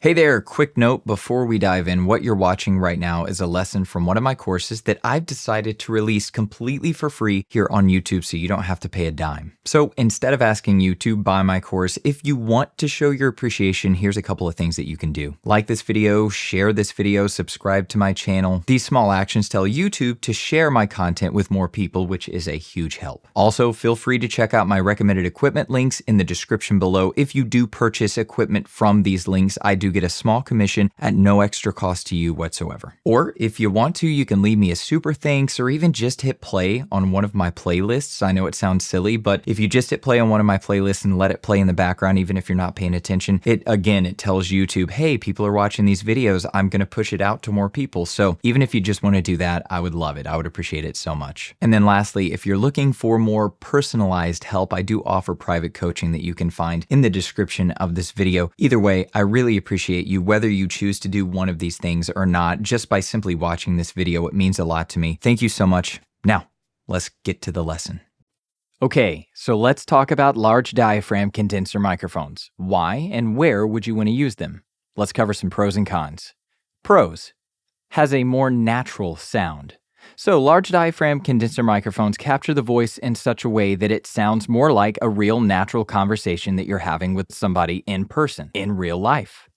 Hey there, quick note before we dive in. What you're watching right now is a lesson from one of my courses that I've decided to release completely for free here on YouTube so you don't have to pay a dime. So instead of asking you to buy my course, if you want to show your appreciation, here's a couple of things that you can do. Like this video, share this video, subscribe to my channel. These small actions tell YouTube to share my content with more people, which is a huge help. Also, feel free to check out my recommended equipment links in the description below. If you do purchase equipment from these links, I do get a small commission at no extra cost to you whatsoever. Or if you want to, you can leave me a super thanks or even just hit play on one of my playlists. I know it sounds silly, but if you just hit play on one of my playlists and let it play in the background, even if you're not paying attention, it tells YouTube, hey, people are watching these videos. I'm going to push it out to more people. So even if you just want to do that, I would love it. I would appreciate it so much. And then lastly, if you're looking for more personalized help, I do offer private coaching that you can find in the description of this video. Either way, I really appreciate you, whether you choose to do one of these things or not. Just by simply watching this video, it means a lot to me. Thank you so much. Now, let's get to the lesson. Okay, so let's talk about large diaphragm condenser microphones. Why and where would you want to use them? Let's cover some pros and cons. Pros: has a more natural sound. So large diaphragm condenser microphones capture the voice in such a way that it sounds more like a real natural conversation that you're having with somebody in person, in real life.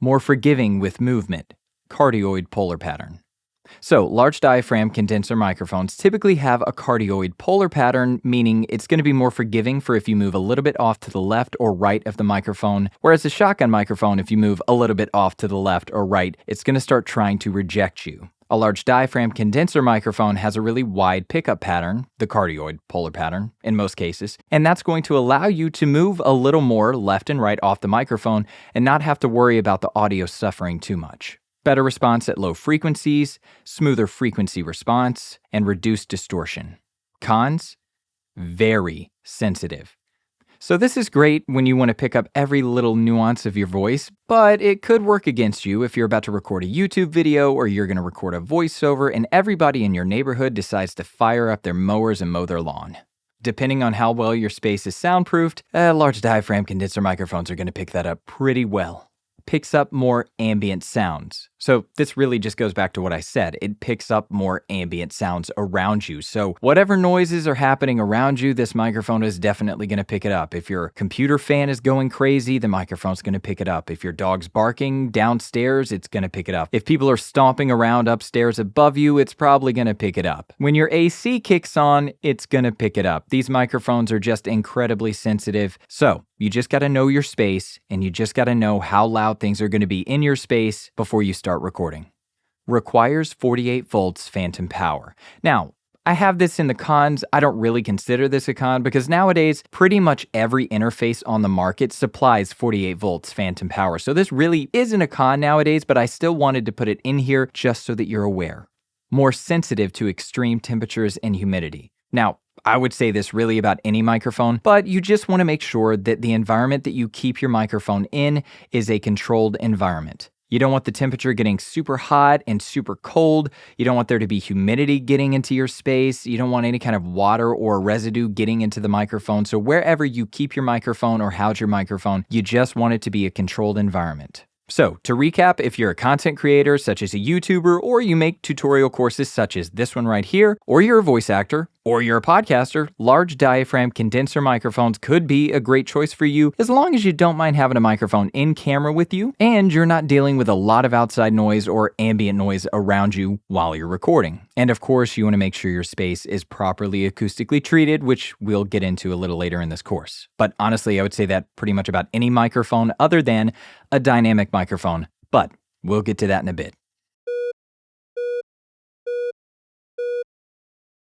More forgiving with movement, cardioid polar pattern. So large diaphragm condenser microphones typically have a cardioid polar pattern, meaning it's going to be more forgiving for if you move a little bit off to the left or right of the microphone, whereas a shotgun microphone, if you move a little bit off to the left or right, it's going to start trying to reject you. A large diaphragm condenser microphone has a really wide pickup pattern, the cardioid polar pattern, in most cases, and that's going to allow you to move a little more left and right off the microphone and not have to worry about the audio suffering too much. Better response at low frequencies, smoother frequency response, and reduced distortion. Cons: very sensitive. So this is great when you want to pick up every little nuance of your voice, but it could work against you if you're about to record a YouTube video or you're going to record a voiceover and everybody in your neighborhood decides to fire up their mowers and mow their lawn. Depending on how well your space is soundproofed, large diaphragm condenser microphones are going to pick that up pretty well. Picks up more ambient sounds. So this really just goes back to what I said. It picks up more ambient sounds around you. So whatever noises are happening around you, this microphone is definitely going to pick it up. If your computer fan is going crazy, the microphone's going to pick it up. If your dog's barking downstairs, it's going to pick it up. If people are stomping around upstairs above you, it's probably going to pick it up. When your AC kicks on, it's going to pick it up. These microphones are just incredibly sensitive. So you just got to know your space, and you just got to know how loud things are going to be in your space before you start recording. Requires 48 volts phantom power. Now, I have this in the cons. I don't really consider this a con because nowadays, pretty much every interface on the market supplies 48 volts phantom power. So this really isn't a con nowadays, but I still wanted to put it in here just so that you're aware. More sensitive to extreme temperatures and humidity. Now, I would say this really about any microphone, but you just want to make sure that the environment that you keep your microphone in is a controlled environment. You don't want the temperature getting super hot and super cold. You don't want there to be humidity getting into your space. You don't want any kind of water or residue getting into the microphone. So wherever you keep your microphone or house your microphone, you just want it to be a controlled environment. So, to recap, if you're a content creator, such as a YouTuber, or you make tutorial courses such as this one right here, or you're a voice actor, or you're a podcaster, large diaphragm condenser microphones could be a great choice for you as long as you don't mind having a microphone in camera with you and you're not dealing with a lot of outside noise or ambient noise around you while you're recording. And of course, you want to make sure your space is properly acoustically treated, which we'll get into a little later in this course. But honestly, I would say that pretty much about any microphone other than a dynamic microphone, but we'll get to that in a bit.